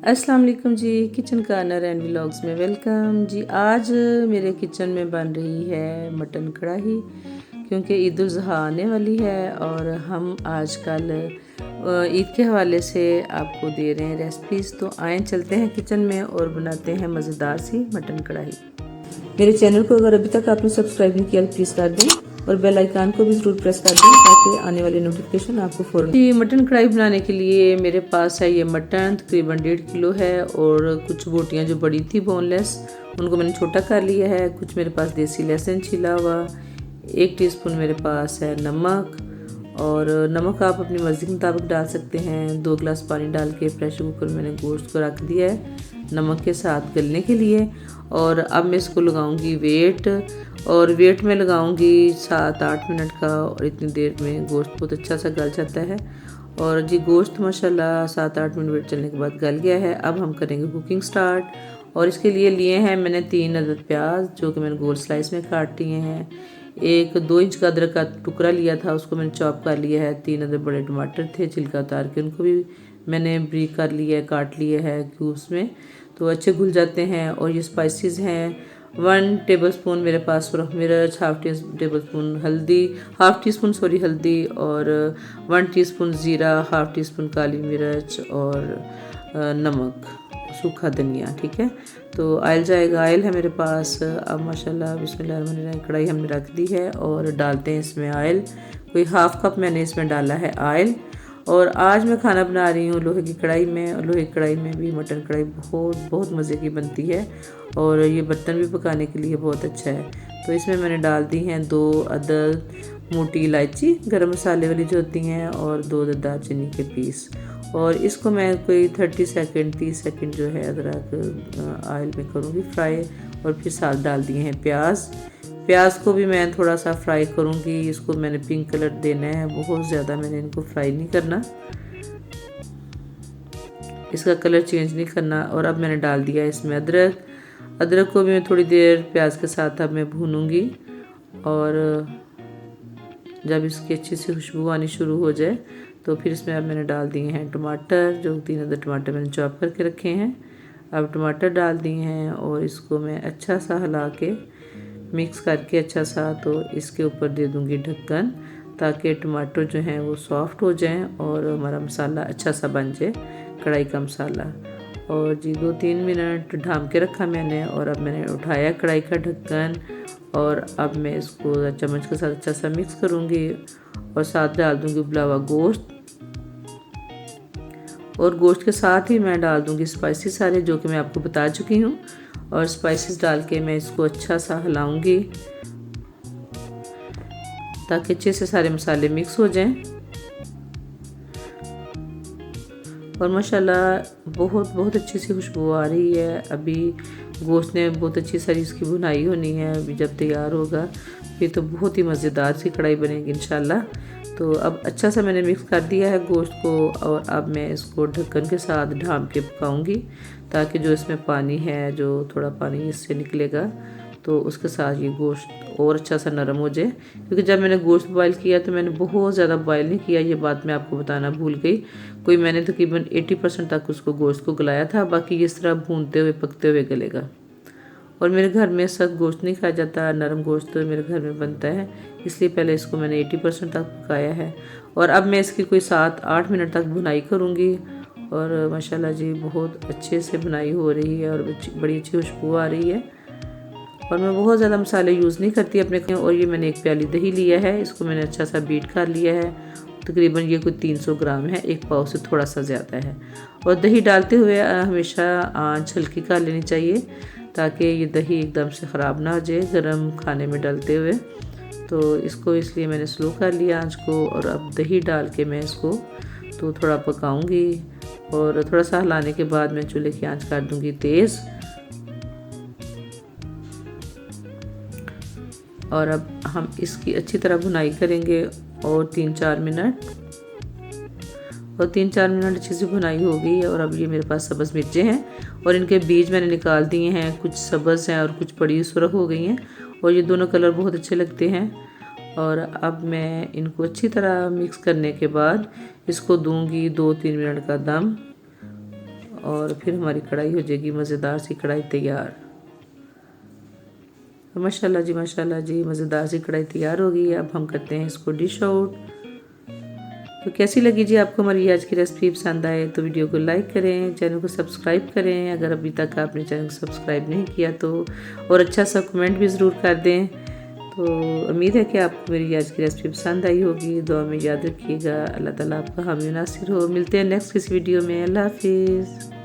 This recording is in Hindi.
अस्सलाम वालेकुम जी, किचन कॉर्नर एंड व्लॉग्स में वेलकम जी। आज मेरे किचन में बन रही है मटन कढ़ाई, क्योंकि ईद उल ज़ुहा आने वाली है और हम आजकल ईद के हवाले से आपको दे रहे हैं रेसिपीज़। तो आए चलते हैं किचन में और बनाते हैं मज़ेदार सी मटन कढ़ाई। मेरे चैनल को अगर अभी तक आपने सब्सक्राइब नहीं किया तो प्लीज़ कर दें और बेल आइकन को भी ज़रूर प्रेस कर दें ताकि आने वाली नोटिफिकेशन आपको फ़ौरन। ये मटन कढ़ाई बनाने के लिए मेरे पास है ये मटन तकरीबन 1.5 किलो है और कुछ बोटियाँ जो बड़ी थी बोनलेस उनको मैंने छोटा कर लिया है। कुछ मेरे पास देसी लहसुन छिला हुआ, 1 टीस्पून मेरे पास है नमक, और नमक आप अपनी मर्ज़ी के मुताबिक डाल सकते हैं। 2 गिलास पानी डाल के प्रेशर कुकर में मैंने गोश्त को रख दिया है नमक के साथ गलने के लिए। और अब मैं इसको लगाऊंगी वेट, और वेट में लगाऊंगी 7-8 मिनट का, और इतनी देर में गोश्त बहुत अच्छा सा गल जाता है। और जी गोश्त माशाल्लाह 7-8 मिनट वेट चलने के बाद गल गया है। अब हम करेंगे कुकिंग स्टार्ट। और इसके लिए लिए हैं मैंने 3 अदद प्याज जो कि मैंने गोल स्लाइस में काट लिए हैं। 1-2 इंच का अदरक का टुकड़ा लिया था, उसको मैंने चॉप कर लिया है। 3 अदद बड़े टमाटर थे छिलका उतार के, उनको भी मैंने ब्रीक कर लिया है, काट लिया है क्यूब्स में, तो अच्छे घुल जाते हैं। और ये स्पाइसेस हैं 1 टेबलस्पून मेरे पास सुरख मिर्च, हाफ टी स्पून हल्दी, और 1 टीस्पून ज़ीरा, हाफ टी स्पून काली मिर्च, और नमक, सूखा धनिया। ठीक है, तो ऑयल जाएगा, ऑयल है मेरे पास। अब माशाल्लाह बिस्मिल्लाह कढ़ाई हमने रख दी है और डालते हैं इसमें ऑयल। कोई हाफ कप मैंने इसमें डाला है ऑयल। और आज मैं खाना बना रही हूँ लोहे की कढ़ाई में, और लोहे की कढ़ाई में भी मटन कढ़ाई बहुत बहुत मज़े की बनती है और ये बर्तन भी पकाने के लिए बहुत अच्छा है। तो इसमें मैंने डाल दी हैं 2 अदद मोटी इलायची गरम मसाले वाली जो होती हैं, और 2 अदद दालचीनी के पीस। और इसको मैं कोई 30 सेकंड जो है अदरक ऑयल में करूँगी फ्राई। और फिर साथ डाल दिए हैं प्याज को भी मैं थोड़ा सा फ्राई करूँगी। इसको मैंने पिंक कलर देना है, बहुत ज़्यादा मैंने इनको फ्राई नहीं करना, इसका कलर चेंज नहीं करना। और अब मैंने डाल दिया इसमें अदरक को भी मैं थोड़ी देर प्याज के साथ अब मैं भूनूंगी। और जब इसकी अच्छी सी खुशबू आनी शुरू हो जाए तो फिर इसमें अब मैंने डाल दिए हैं टमाटर, जो 3 अदद टमाटर मैंने चॉप करके रखे हैं। अब टमाटर डाल दिए हैं और इसको मैं अच्छा सा हिला के मिक्स करके अच्छा सा, तो इसके ऊपर दे दूंगी ढक्कन ताकि टमाटर जो हैं वो सॉफ्ट हो जाएं और हमारा मसाला अच्छा सा बन जाए, कढ़ाई का मसाला। और जी 2-3 मिनट ढाँप के रखा मैंने, और अब मैंने उठाया कढ़ाई का ढक्कन, और अब मैं इसको चम्मच के साथ अच्छा सा मिक्स करूँगी और साथ डाल दूँगी उबला हुआ गोश्त। और गोश्त के साथ ही मैं डाल दूँगी स्पाइसेस सारे जो कि मैं आपको बता चुकी हूँ। और स्पाइसेस डाल के मैं इसको अच्छा सा हिलाऊंगी ताकि अच्छे से सारे मसाले मिक्स हो जाएं। और माशाल्लाह बहुत बहुत अच्छी सी खुशबू आ रही है। अभी गोश्त ने बहुत अच्छी सारी इसकी भुनाई होनी है, अभी जब तैयार होगा फिर तो बहुत ही मज़ेदार सी कढ़ाई बनेगी इंशाल्लाह। तो अब अच्छा सा मैंने मिक्स कर दिया है गोश्त को, और अब मैं इसको ढक्कन के साथ ढाँप के पकाऊंगी ताकि जो इसमें पानी है, जो थोड़ा पानी इससे निकलेगा, तो उसके साथ ये गोश्त और अच्छा सा नरम हो जाए। क्योंकि जब मैंने गोश्त बॉयल किया तो मैंने बहुत ज़्यादा बॉयल नहीं किया, ये बात मैं आपको बताना भूल गई। कोई मैंने तकरीबन 80% तक उसको गोश्त को गलाया था, बाकी इस तरह भूनते हुए पकते हुए गलेगा। और मेरे घर में सख्त गोश्त नहीं खाया जाता, नरम गोश्त तो मेरे घर में बनता है, इसलिए पहले इसको मैंने 80% तक पकाया है। और अब मैं इसकी कोई 7-8 मिनट तक भुनाई करूँगी। और माशाल्लाह जी बहुत अच्छे से भुनाई हो रही है और बड़ी अच्छी खुशबू आ रही है। और मैं बहुत ज़्यादा मसाले यूज़ नहीं करती अपने। और ये मैंने 1 प्याली दही लिया है, इसको मैंने अच्छा सा बीट कर लिया है। तकरीबन ये कोई 300 ग्राम है, 1 पाव से थोड़ा सा ज़्यादा है। और दही डालते हुए हमेशा आँच हल्की कर लेनी चाहिए ताकि ये दही एकदम से ख़राब ना हो जाए गर्म खाने में डालते हुए। तो इसको इसलिए मैंने स्लो कर लिया आँच को। और अब दही डाल के मैं इसको तो थोड़ा पकाऊंगी, और थोड़ा सा हिलाने के बाद मैं चूल्हे की आँच कर दूंगी तेज़। और अब हम इसकी अच्छी तरह भुनाई करेंगे और 3-4 मिनट, और 3-4 मिनट अच्छी सी भुनाई हो गई। और अब ये मेरे पास सब्ज़ मिर्चें हैं और इनके बीज मैंने निकाल दिए हैं, कुछ सब्ज़ हैं और कुछ बड़ी सुरख हो गई हैं, और ये दोनों कलर बहुत अच्छे लगते हैं। और अब मैं इनको अच्छी तरह मिक्स करने के बाद इसको दूंगी 2-3 मिनट का दम। और फिर हमारी कढ़ाई हो जाएगी मज़ेदार सी कढ़ाई तैयार। माशाल्लाह जी मज़ेदार सी कढ़ाई तैयार हो गई है। अब हम करते हैं इसको डिश आउट। तो कैसी लगी जी आपको हमारी आज की रेसिपी? पसंद आए तो वीडियो को लाइक करें, चैनल को सब्सक्राइब करें अगर अभी तक आपने चैनल को सब्सक्राइब नहीं किया तो, और अच्छा सा कमेंट भी ज़रूर कर दें। तो उम्मीद है कि आपको मेरी आज की रेसिपी पसंद आई होगी। दुआ में याद रखिएगा। अल्लाह ताला आपका हामी नासिर हो। मिलते हैं नेक्स्ट किसी वीडियो में। अल्लाह हाफिज़।